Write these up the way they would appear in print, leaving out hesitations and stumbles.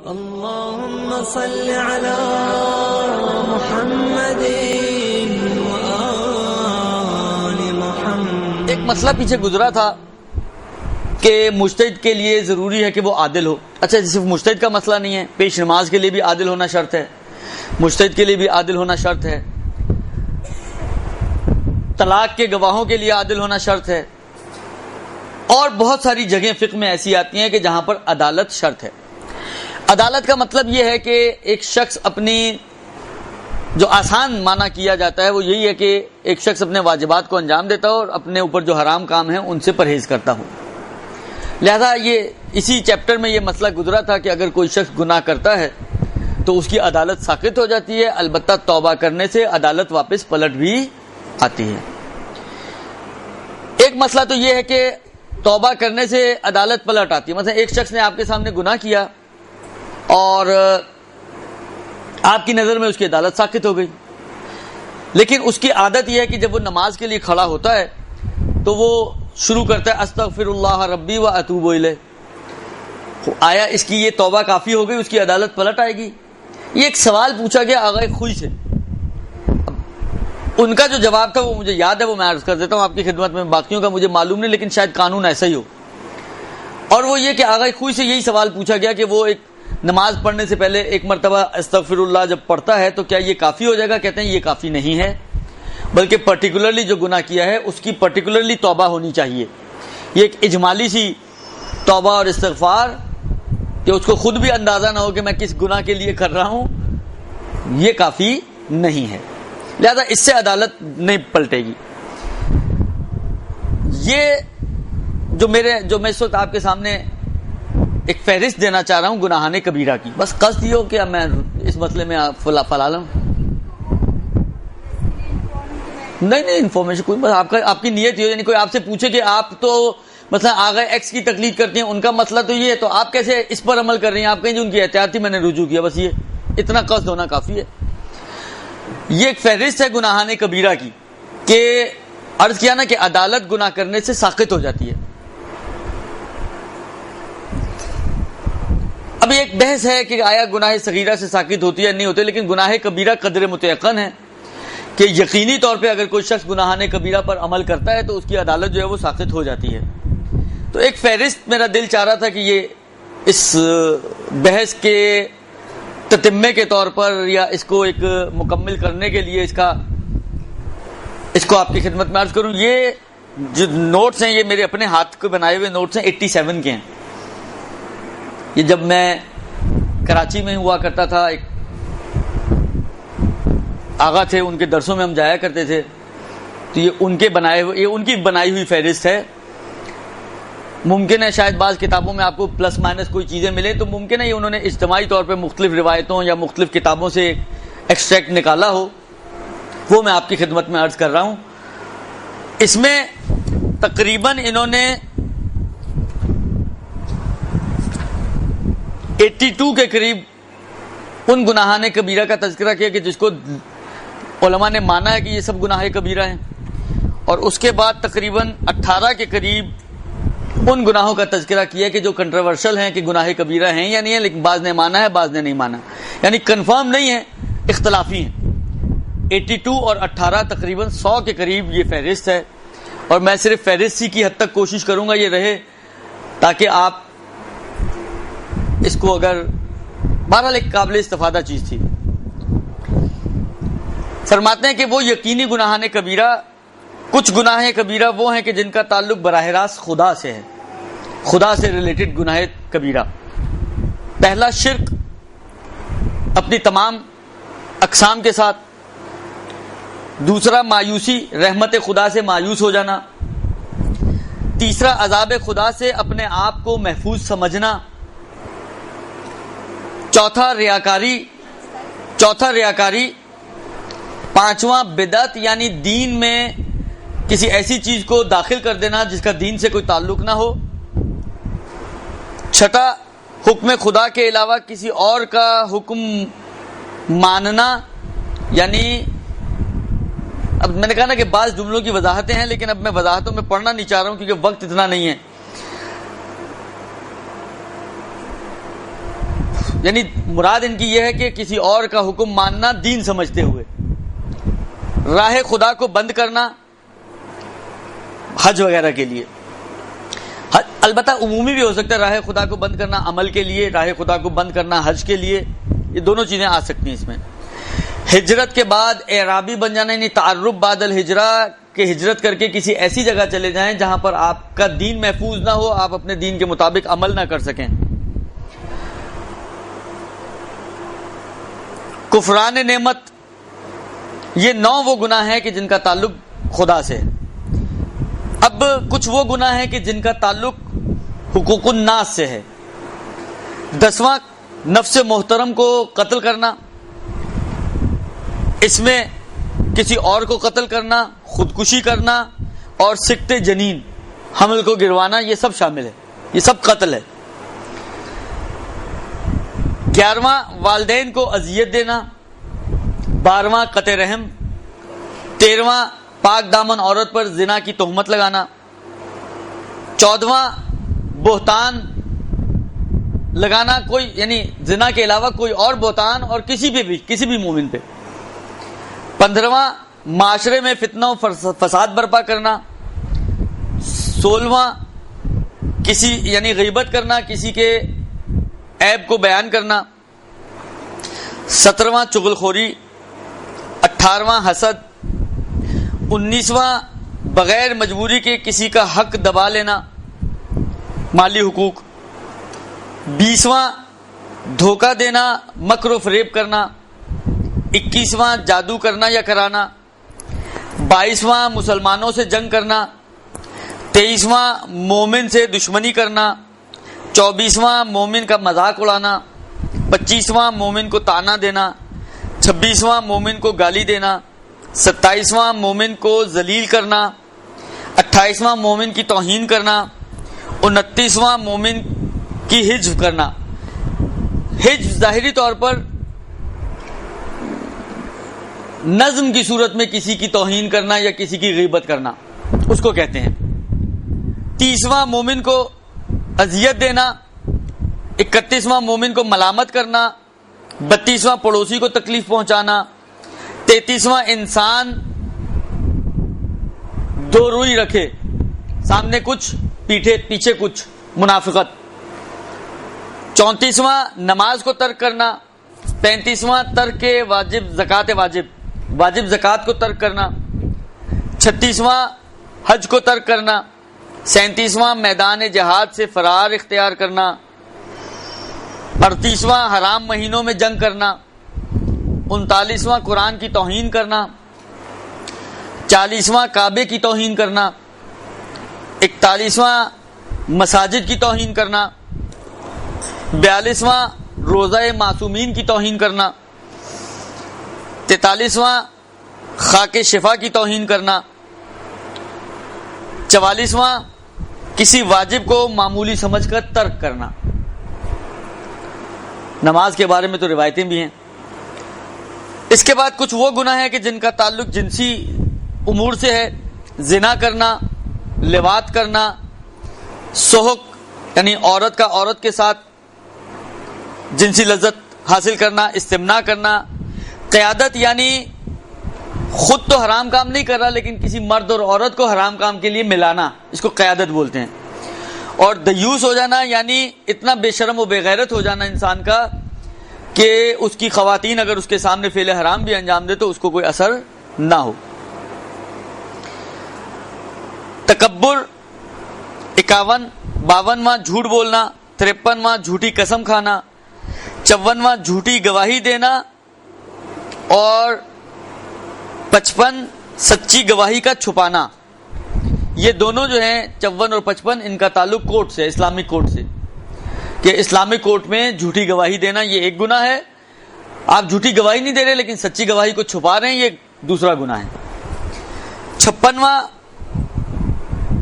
اللهم صل على محمد وآل محمد۔ ایک مسئلہ پیچھے گزرا تھا کہ مجتہد کے لیے ضروری ہے کہ وہ عادل ہو۔ اچھا، صرف مجتہد کا مسئلہ نہیں ہے، پیش نماز کے لیے بھی عادل ہونا شرط ہے، مجتہد کے لیے بھی عادل ہونا شرط ہے، طلاق کے گواہوں کے لیے عادل ہونا شرط ہے، اور بہت ساری جگہیں فقہ میں ایسی آتی ہیں کہ جہاں پر عدالت شرط ہے۔ عدالت کا مطلب یہ ہے کہ ایک شخص اپنی، جو آسان معنی کیا جاتا ہے وہ یہی ہے کہ ایک شخص اپنے واجبات کو انجام دیتا ہو اور اپنے اوپر جو حرام کام ہیں ان سے پرہیز کرتا ہوں۔ لہذا یہ اسی چیپٹر میں یہ مسئلہ گزرا تھا کہ اگر کوئی شخص گناہ کرتا ہے تو اس کی عدالت ساقط ہو جاتی ہے، البتہ توبہ کرنے سے عدالت واپس پلٹ بھی آتی ہے۔ ایک مسئلہ تو یہ ہے کہ توبہ کرنے سے عدالت پلٹ آتی ہے۔ مثلا ایک شخص نے آپ کے سامنے گناہ کیا اور آپ کی نظر میں اس کی عدالت ساقط ہو گئی، لیکن اس کی عادت یہ ہے کہ جب وہ نماز کے لیے کھڑا ہوتا ہے تو وہ شروع کرتا ہے استغفر اللہ ربی و اتوب الیہ۔ آیا اس کی یہ توبہ کافی ہو گئی، اس کی عدالت پلٹ آئے گی؟ یہ ایک سوال پوچھا گیا آغا خوئی سے۔ ان کا جو جواب تھا وہ مجھے یاد ہے، وہ میں عرض کر دیتا ہوں آپ کی خدمت میں، باقیوں کا مجھے معلوم نہیں، لیکن شاید قانون ایسا ہی ہو۔ اور وہ یہ کہ آغا خوئی سے یہی سوال پوچھا گیا کہ وہ ایک نماز پڑھنے سے پہلے ایک مرتبہ استغفر اللہ جب پڑھتا ہے تو کیا یہ کافی ہو جائے گا؟ کہتے ہیں یہ کافی نہیں ہے، بلکہ پرٹیکولرلی جو گناہ کیا ہے اس کی پرٹیکولرلی توبہ ہونی چاہیے۔ یہ ایک اجمالی سی توبہ اور استغفار کہ اس کو خود بھی اندازہ نہ ہو کہ میں کس گناہ کے لیے کر رہا ہوں، یہ کافی نہیں ہے، لہذا اس سے عدالت نہیں پلٹے گی۔ یہ جو میں اس وقت آپ کے سامنے ایک فہرست دینا چاہ رہا ہوں گناہان کبیرہ کی، بس قصد یہ ہو کہ میں اس مسئلے میں فلا لوں، نہیں انفارمیشن کوئی، بس آپ کی نیت ہو، یعنی کوئی آپ سے پوچھے کہ آپ تو مثلا آغا ایکس کی تقلید کرتی ہیں، ان کا مسئلہ تو یہ ہے، تو آپ کیسے اس پر عمل کر رہی ہیں؟ آپ کہیں جو ان کی احتیاط تھی میں نے رجوع کیا، بس یہ اتنا قصد ہونا کافی ہے۔ یہ ایک فہرست ہے گناہان کبیرہ کی کہ عرض کیا نا کہ عدالت گناہ کرنے سے ساقط ہو جاتی ہے۔ اب ایک بحث ہے کہ آیا گناہ صغیرہ سے ساقط ہوتی ہے نہیں ہوتی، لیکن گناہ کبیرہ قدر متیقن ہے کہ یقینی طور پہ اگر کوئی شخص گناہان کبیرہ پر عمل کرتا ہے تو اس کی عدالت جو ہے وہ ساقط ہو جاتی ہے۔ تو ایک فہرست میرا دل چاہ رہا تھا کہ یہ اس بحث کے تتمے کے طور پر یا اس کو ایک مکمل کرنے کے لیے اس کو آپ کی خدمت میں عرض کروں۔ یہ جو نوٹس ہیں یہ میرے اپنے ہاتھ کو بنائے ہوئے نوٹس ہیں، 87 کے ہیں۔ یہ جب میں کراچی میں ہوا کرتا تھا، ایک آغا تھے، ان کے درسوں میں ہم جایا کرتے تھے، تو یہ ان کی بنائی ہوئی فہرست ہے۔ ممکن ہے شاید بعض کتابوں میں آپ کو پلس مائنس کوئی چیزیں ملیں، تو ممکن ہے یہ انہوں نے اجتماعی طور پہ مختلف روایتوں یا مختلف کتابوں سے ایکسٹریکٹ نکالا ہو، وہ میں آپ کی خدمت میں عرض کر رہا ہوں۔ اس میں تقریباً انہوں نے 82 کے قریب ان گناہان کبیرہ کا تذکرہ کیا کہ جس کو علماء نے مانا ہے کہ یہ سب گناہ کبیرہ ہیں، اور اس کے بعد تقریباً 18 کے قریب ان گناہوں کا تذکرہ کیا کہ جو کنٹروورشل ہیں کہ گناہ کبیرہ ہیں یا نہیں ہے، لیکن بعض نے مانا ہے بعض نے نہیں مانا، یعنی کنفرم نہیں ہے، اختلافی ہیں۔ 82 اور 18 تقریباً 100 کے قریب یہ فہرست ہے، اور میں صرف فہرست کی حد تک کوشش کروں گا یہ رہے تاکہ آپ اس کو، اگر بہرحال ایک قابل استفادہ چیز تھی۔ فرماتے ہیں کہ وہ یقینی گناہان کبیرہ، کچھ گناہ کبیرہ وہ ہیں کہ جن کا تعلق براہ راست خدا سے ہے، خدا سے ریلیٹڈ گناہ کبیرہ۔ پہلا شرک اپنی تمام اقسام کے ساتھ، دوسرا مایوسی، رحمت خدا سے مایوس ہو جانا، تیسرا عذاب خدا سے اپنے آپ کو محفوظ سمجھنا، چوتھا ریاکاری، پانچواں بدعت یعنی دین میں کسی ایسی چیز کو داخل کر دینا جس کا دین سے کوئی تعلق نہ ہو، چھٹا حکم خدا کے علاوہ کسی اور کا حکم ماننا، یعنی اب میں نے کہا نا کہ بعض جملوں کی وضاحتیں ہیں، لیکن اب میں وضاحتوں میں پڑھنا نہیں چاہ رہا ہوں کیونکہ وقت اتنا نہیں ہے۔ یعنی مراد ان کی یہ ہے کہ کسی اور کا حکم ماننا دین سمجھتے ہوئے، راہ خدا کو بند کرنا حج وغیرہ کے لیے، البتہ عمومی بھی ہو سکتا ہے راہ خدا کو بند کرنا عمل کے لیے، راہ خدا کو بند کرنا حج کے لیے، یہ دونوں چیزیں آ سکتی ہیں اس میں۔ ہجرت کے بعد اعرابی بن جانا، یعنی تعرب بعد الہجرہ، کہ ہجرت کر کے کسی ایسی جگہ چلے جائیں جہاں پر آپ کا دین محفوظ نہ ہو، آپ اپنے دین کے مطابق عمل نہ کر سکیں۔ کفران نعمت، یہ 9 وہ گناہ ہیں کہ جن کا تعلق خدا سے ہے۔ اب کچھ وہ گناہ ہیں کہ جن کا تعلق حقوق الناس سے ہے۔ 10واں نفس محترم کو قتل کرنا، اس میں کسی اور کو قتل کرنا، خودکشی کرنا اور سکت جنین، حمل کو گروانا، یہ سب شامل ہے، یہ سب قتل ہے۔ 11واں والدین کو اذیت دینا، 12واں قطع رحم، 13واں پاک دامن عورت پر زنا کی تہمت لگانا، 14واں بہتان لگانا، کوئی یعنی زنا کے علاوہ کوئی اور بہتان اور کسی بھی مومن پہ، 15واں معاشرے میں فتنہ و فساد برپا کرنا، 16واں کسی یعنی غیبت کرنا، کسی کے عیب کو بیان کرنا، 17واں چغلخوری، 18واں حسد، 19واں بغیر مجبوری کے کسی کا حق دبا لینا، مالی حقوق، 20واں دھوکہ دینا، مکر و فریب کرنا، 21واں جادو کرنا یا کرانا، 22واں مسلمانوں سے جنگ کرنا، 23واں مومن سے دشمنی کرنا، 24واں مومن کا مذاق اڑانا، 25واں مومن کو طعنہ دینا، 26واں مومن کو گالی دینا، 27واں مومن کو ذلیل کرنا، 28واں مومن کی توہین کرنا، 29واں مومن کی حجب کرنا۔ حجب ظاہری طور پر نظم کی صورت میں کسی کی توہین کرنا یا کسی کی غیبت کرنا، اس کو کہتے ہیں۔ 30واں مومن کو اذیت دینا، 31واں مومن کو ملامت کرنا، 32واں پڑوسی کو تکلیف پہنچانا، 33واں انسان دو روئی رکھے، سامنے کچھ پیچھے کچھ، منافقت، 34واں نماز کو ترک کرنا، 35واں ترک واجب زکوٰۃ کو ترک کرنا، 36واں حج کو ترک کرنا، 37واں میدان جہاد سے فرار اختیار کرنا، 38واں حرام مہینوں میں جنگ کرنا، 39واں قرآن کی توہین کرنا، 40واں کعبے کی توہین کرنا، 41واں مساجد کی توہین کرنا، 42واں روزہ معصومین کی توہین کرنا، 43واں خاک شفا کی توہین کرنا، 44واں کسی واجب کو معمولی سمجھ کر ترک کرنا۔ نماز کے بارے میں تو روایتیں بھی ہیں۔ اس کے بعد کچھ وہ گناہ ہیں کہ جن کا تعلق جنسی امور سے ہے، زنا کرنا، لواط کرنا، سحق یعنی عورت کا عورت کے ساتھ جنسی لذت حاصل کرنا، استمناء کرنا، قیادت یعنی خود تو حرام کام نہیں کر رہا لیکن کسی مرد اور عورت کو حرام کام کے لیے ملانا، اس کو قیادت بولتے ہیں، اور دیوس ہو جانا یعنی اتنا بے شرم و بے غیرت ہو جانا انسان کا کہ اس کی خواتین اگر اس کے سامنے فعل حرام بھی انجام دے تو اس کو کوئی اثر نہ ہو۔ تکبر 51، 52واں جھوٹ بولنا، 53واں جھوٹی قسم کھانا، 54واں جھوٹی گواہی دینا، اور 55 سچی گواہی کا چھپانا۔ یہ دونوں جو ہیں 54 اور 55 ان کا تعلق کورٹ سے، اسلامک کورٹ سے، کہ اسلامک کورٹ میں جھوٹی گواہی دینا یہ ایک گناہ ہے، آپ جھوٹی گواہی نہیں دے رہے لیکن سچی گواہی کو چھپا رہے ہیں، یہ دوسرا گناہ ہے۔ 56واں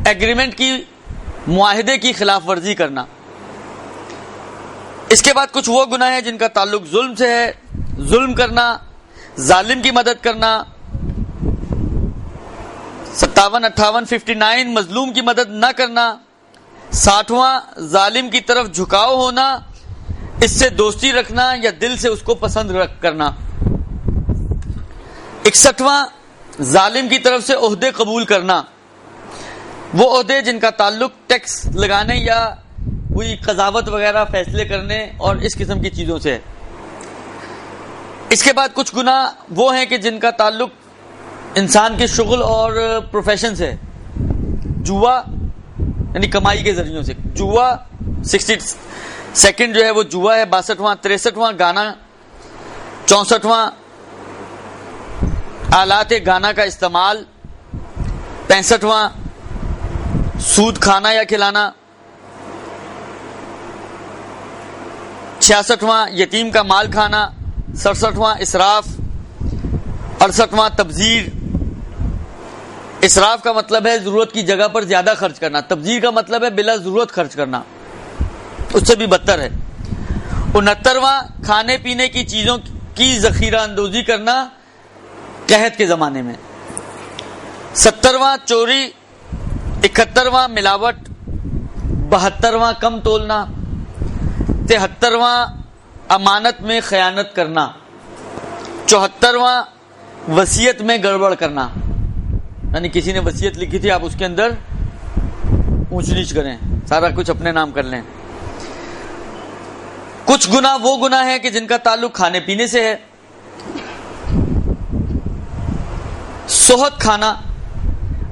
ایگریمنٹ کی، معاہدے کی خلاف ورزی کرنا۔ اس کے بعد کچھ وہ گناہ ہیں جن کا تعلق ظلم سے ہے، ظلم کرنا، ظالم کی مدد کرنا، 57، 58، 59 مظلوم کی مدد نہ کرنا، 60واں ظالم کی طرف جھکاؤ ہونا، اس سے دوستی رکھنا یا دل سے اس کو پسند کرنا۔ 61واں ظالم کی طرف سے عہدے قبول کرنا، وہ عہدے جن کا تعلق ٹیکس لگانے یا کوئی قضاوت وغیرہ فیصلے کرنے اور اس قسم کی چیزوں سے ہے۔ اس کے بعد کچھ گناہ وہ ہیں کہ جن کا تعلق انسان کے شغل اور پروفیشن سے ہے۔ جوا یعنی کمائی کے ذریعوں سے، جوا 62 جو ہے وہ جوا ہے۔ 62واں 63واں گانا، 64واں آلات گانا کا استعمال، 65واں سود کھانا یا کھلانا، 66واں یتیم کا مال کھانا، 67واں اسراف، 68واں تبذیر۔ اسراف کا مطلب ہے ضرورت کی جگہ پر زیادہ خرچ کرنا، تبذیر کا مطلب ہے بلا ضرورت خرچ کرنا، اس سے بھی بدتر ہے۔ 69واں کھانے پینے کی چیزوں کی ذخیرہ اندوزی کرنا قحط کے زمانے میں۔ 70واں چوری، 71واں ملاوٹ، 72واں کم تولنا، 73واں امانت میں خیانت کرنا، 74واں وصیت میں گڑبڑ کرنا، یعنی کسی نے وصیت لکھی تھی آپ اس کے اندر اونچ نیچ کریں، سارا کچھ اپنے نام کر لیں۔ کچھ گناہ وہ گناہ ہیں کہ جن کا تعلق کھانے پینے سے ہے۔ سحت کھانا،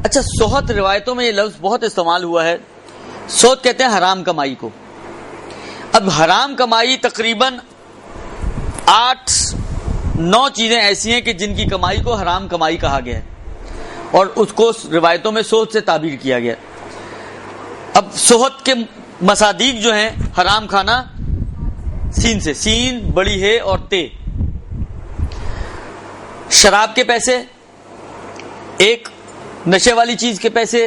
اچھا سحت روایتوں میں یہ لفظ بہت استعمال ہوا ہے، سحت کہتے ہیں حرام کمائی کو۔ اب حرام کمائی تقریباً 8-9 چیزیں ایسی ہیں کہ جن کی کمائی کو حرام کمائی کہا گیا ہے اور اس کو روایتوں میں سحت سے تعبیر کیا گیا۔ اب سحت کے مصادیق جو ہیں حرام کھانا، سین سے، سین بڑی ہے اور تے، شراب کے پیسے، 1 نشے والی چیز کے پیسے،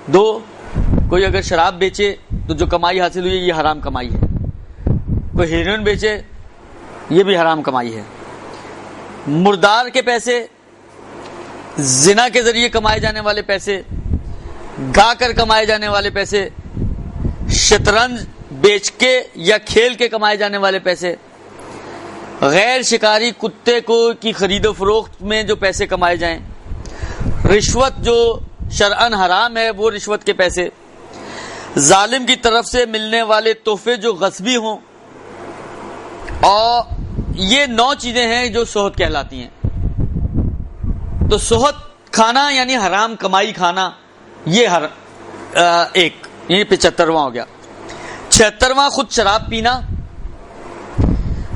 2 کوئی اگر شراب بیچے تو جو کمائی حاصل ہوئی یہ حرام کمائی ہے، کوئی ہیروئن بیچے یہ بھی حرام کمائی ہے، مردار کے پیسے، زنا کے ذریعے کمائے جانے والے پیسے، گا کر کمائے جانے والے پیسے، شطرنج بیچ کے یا کھیل کے کمائے جانے والے پیسے، غیر شکاری کتے کو کی خرید و فروخت میں جو پیسے کمائے جائیں، رشوت جو شرعاً حرام ہے وہ رشوت کے پیسے، ظالم کی طرف سے ملنے والے تحفے جو غصبی ہوں، اور یہ 9 چیزیں ہیں جو سحت کہلاتی ہیں۔ تو سحت کھانا یعنی حرام کمائی کھانا، یہ ایک، یہ 75واں ہو گیا۔ 76واں خود شراب پینا،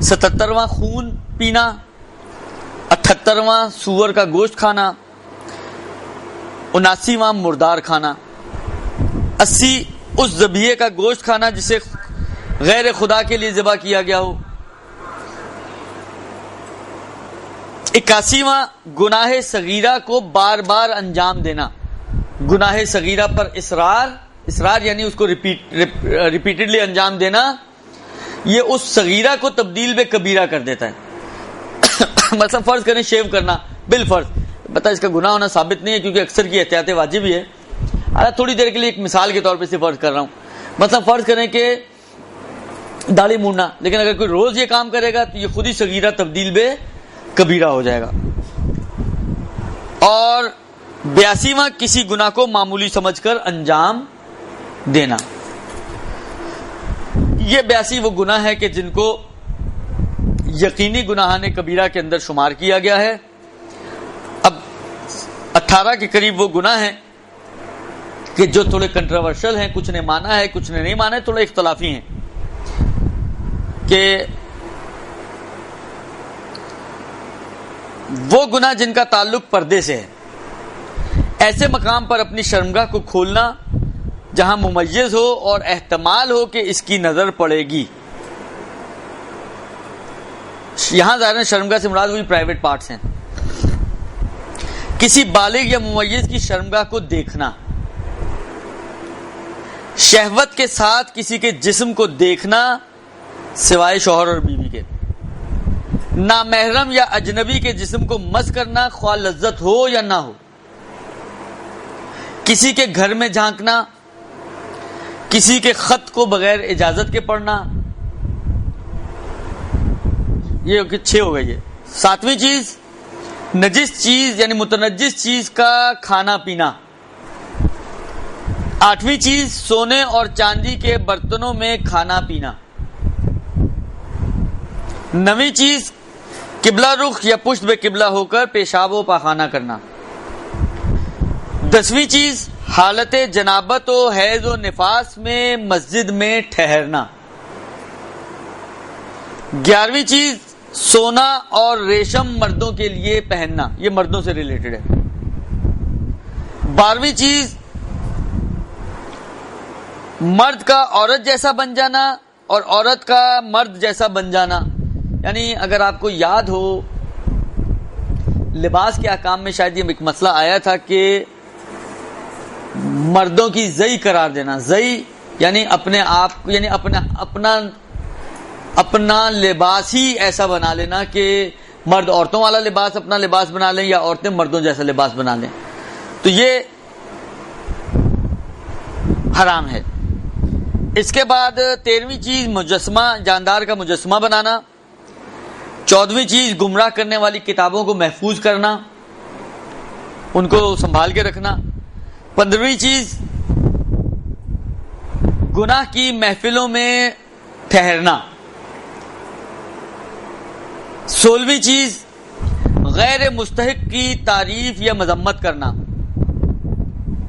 77واں خون پینا، 78واں سور کا گوشت کھانا، 79واں مردار کھانا، 80 اس ذبیحے کا گوشت کھانا جسے غیر خدا کے لیے ذبح کیا گیا ہو، 81واں گناہ صغیرہ کو بار بار انجام دینا، گناہ صغیرہ پر اصرار یعنی اس کو ریپیٹڈلی انجام دینا، یہ اس صغیرہ کو تبدیل میں کبیرہ کر دیتا ہے۔ مثلا فرض کریں شیو کرنا بالفرض، پتہ اس کا گناہ ہونا ثابت نہیں ہے کیونکہ اکثر کی احتیاط واجب ہی ہے، تھوڑی دیر کے لیے ایک مثال کے طور پہ سے فرض کر رہا ہوں، مثلا فرض کریں کہ داڑھی مونڈنا، لیکن اگر کوئی روز یہ کام کرے گا تو یہ خود ہی صغیرہ تبدیل میں کبیرہ ہو جائے گا۔ اور 82واں کسی گناہ کو معمولی سمجھ کر انجام دینا، یہ 82 وہ گناہ ہے کہ جن کو یقینی گناہان کبیرہ کے اندر شمار کیا گیا ہے۔ اب 18 کے قریب وہ گناہ ہیں کہ جو تھوڑے کنٹروورشل ہیں، کچھ نے مانا ہے کچھ نے نہیں مانا ہے، تھوڑے اختلافی ہیں، کہ وہ گناہ جن کا تعلق پردے سے ہے، ایسے مقام پر اپنی شرمگاہ کو کھولنا جہاں ممیز ہو اور احتمال ہو کہ اس کی نظر پڑے گی۔ یہاں ظاہر شرمگاہ سے مراد وہی پرائیویٹ پارٹس ہیں۔ کسی بالغ یا ممیز کی شرمگاہ کو دیکھنا، شہوت کے ساتھ کسی کے جسم کو دیکھنا سوائے شوہر اور بیوی کے، نامحرم یا اجنبی کے جسم کو مس کرنا خواہ لذت ہو یا نہ ہو، کسی کے گھر میں جھانکنا، کسی کے خط کو بغیر اجازت کے پڑھنا، یہ 6 ہو گئی ہے. 7ویں چیز نجس چیز یعنی متنجس چیز کا کھانا پینا. 8ویں چیز سونے اور چاندی کے برتنوں میں کھانا پینا. 9ویں چیز قبلہ رخ یا پشت بے قبلہ ہو کر پیشاب و پاخانہ کرنا. 10ویں چیز حالت جنابت و حیض و نفاس میں مسجد میں ٹھہرنا. 11ویں چیز سونا اور ریشم مردوں کے لیے پہننا، یہ مردوں سے ریلیٹڈ ہے. 12ویں چیز مرد کا عورت جیسا بن جانا اور عورت کا مرد جیسا بن جانا. یعنی اگر آپ کو یاد ہو لباس کے احکام میں شاید یہ ایک مسئلہ آیا تھا کہ مردوں کی زئی قرار دینا. زئی یعنی اپنے آپ یعنی اپنا لباس ہی ایسا بنا لینا کہ مرد عورتوں والا لباس اپنا لباس بنا لیں یا عورتیں مردوں جیسا لباس بنا لیں. تو یہ حرام ہے. اس کے بعد 13ویں چیز مجسمہ جاندار کا مجسمہ بنانا. 14ویں چیز گمراہ کرنے والی کتابوں کو محفوظ کرنا، ان کو سنبھال کے رکھنا. 15ویں چیز گناہ کی محفلوں میں ٹھہرنا. 16ویں چیز غیر مستحق کی تعریف یا مذمت کرنا.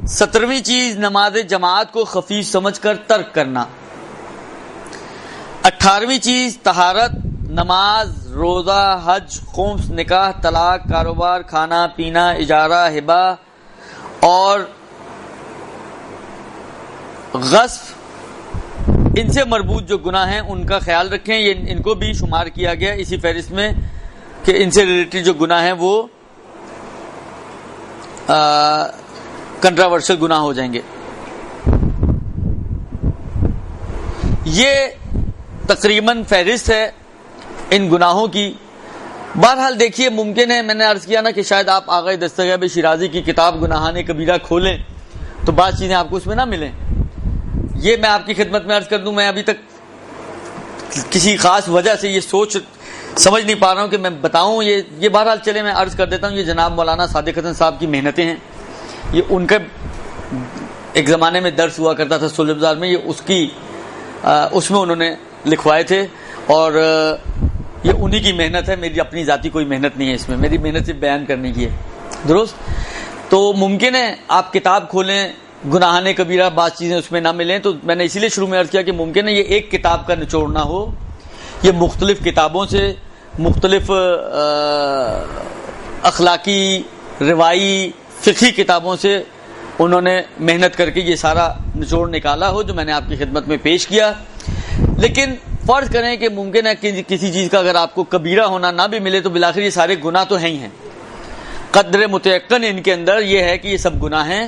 17ویں چیز نماز جماعت کو خفیف سمجھ کر ترک کرنا. 18ویں چیز طہارت، نماز، روزہ، حج، خمس، نکاح، طلاق، کاروبار، کھانا پینا، اجارہ، ہبہ اور غصب، ان سے مربوط جو گناہ ہیں ان کا خیال رکھیں. یہ ان کو بھی شمار کیا گیا اسی فہرست میں کہ ان سے ریلیٹڈ جو گناہ ہیں وہ کنٹراورشل گناہ ہو جائیں گے. یہ تقریباً فہرست ہے ان گناہوں کی. بہرحال دیکھیے ممکن ہے، میں نے عرض کیا نا کہ شاید آپ آغا دستگیب شیرازی کی کتاب گناہان کبیرہ کھولیں تو بعض چیزیں آپ کو اس میں نہ ملیں. یہ میں آپ کی خدمت میں عرض کر دوں، میں ابھی تک کسی خاص وجہ سے یہ سوچ سمجھ نہیں پا رہا ہوں کہ میں بتاؤں. یہ بہرحال چلے میں عرض کر دیتا ہوں. یہ جناب مولانا صادق حسن صاحب کی محنتیں ہیں. یہ ان کا ایک زمانے میں درس ہوا کرتا تھا سلح بازار میں، یہ اس میں انہوں نے لکھوائے تھے اور یہ انہی کی محنت ہے. میری اپنی ذاتی کوئی محنت نہیں ہے اس میں، میری محنت صرف بیان کرنے کی ہے. درست. تو ممکن ہے آپ کتاب کھولیں گناہان کبیرہ، بعض چیزیں اس میں نہ ملیں. تو میں نے اسی لیے شروع میں عرض کیا کہ ممکن ہے یہ ایک کتاب کا نچوڑ نہ ہو، یہ مختلف کتابوں سے، مختلف اخلاقی، روائی، فقہی کتابوں سے انہوں نے محنت کر کے یہ سارا نچوڑ نکالا ہو جو میں نے آپ کی خدمت میں پیش کیا. لیکن فرض کریں کہ ممکن ہے کہ کسی چیز کا اگر آپ کو کبیرہ ہونا نہ بھی ملے تو بالآخر یہ سارے گناہ تو ہیں ہی ہیں. قدر متیقن ان کے اندر یہ ہے کہ یہ سب گناہ ہیں.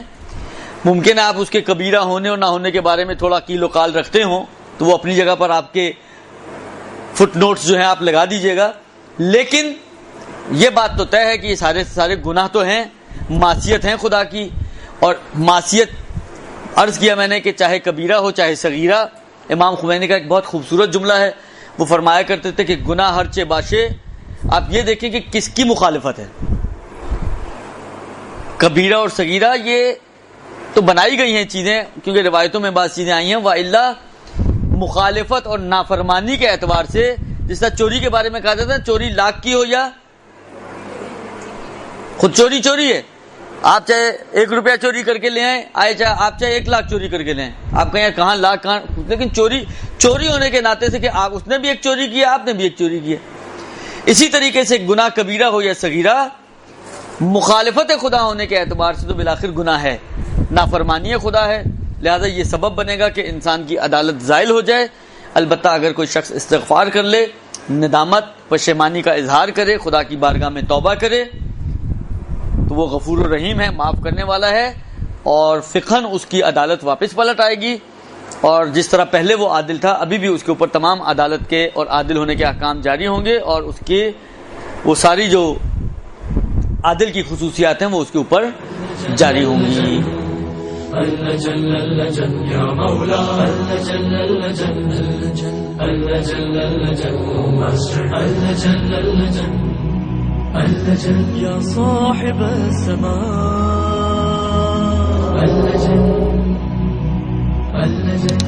ممکن ہے آپ اس کے کبیرہ ہونے اور نہ ہونے کے بارے میں تھوڑا کیل و قال رکھتے ہوں تو وہ اپنی جگہ پر آپ کے فٹ نوٹس جو ہیں آپ لگا دیجئے گا. لیکن یہ بات تو طے ہے کہ یہ سارے گناہ تو ہیں، معصیت ہیں خدا کی. اور معصیت عرض کیا میں نے کہ چاہے کبیرہ ہو چاہے صغیرہ. امام خمینی کا ایک بہت خوبصورت جملہ ہے، وہ فرمایا کرتے تھے کہ گناہ ہر چے باشے. آپ یہ دیکھیں کہ کس کی مخالفت ہے. کبیرہ اور صغیرہ یہ تو بنائی گئی ہیں چیزیں کیونکہ روایتوں میں بعض چیزیں آئی ہیں، وَإِلَّا مخالفت اور نافرمانی کے اعتبار سے جس طرح چوری کے بارے میں کہا جاتا ہے چوری لاکھ کی ہو یا خود چوری ہے. آپ چاہے 1 روپیہ چوری کر کے لے آئے چاہے آپ چاہے 1 لاکھ چوری کر کے لے آئیں، آپ کہیں کہاں لاکھ کہاں، لیکن چوری ہونے کے ناطے سے کہ آپ اس نے بھی ایک چوری کیا آپ نے بھی ایک چوری کیا. اسی طریقے سے گناہ کبیرہ ہو یا صغیرہ مخالفت خدا ہونے کے اعتبار سے تو بالآخر گناہ ہے، نافرمانی خدا ہے. لہذا یہ سبب بنے گا کہ انسان کی عدالت زائل ہو جائے. البتہ اگر کوئی شخص استغفار کر لے، ندامت پشیمانی کا اظہار کرے، خدا کی بارگاہ میں توبہ کرے تو وہ غفور الرحیم ہے، معاف کرنے والا ہے اور فقہاً اس کی عدالت واپس پلٹ آئے گی. اور جس طرح پہلے وہ عادل تھا ابھی بھی اس کے اوپر تمام عدالت کے اور عادل ہونے کے احکام جاری ہوں گے اور اس کے وہ ساری جو عادل کی خصوصیات ہیں وہ اس کے اوپر جاری ہوں گی. اللہ جل اللہ جل یا مولا اللہ جل اللہ جل اللہ جل اللجل اللجل اللجل اللجل اللجل يا صاحب السماء اللجل اللجل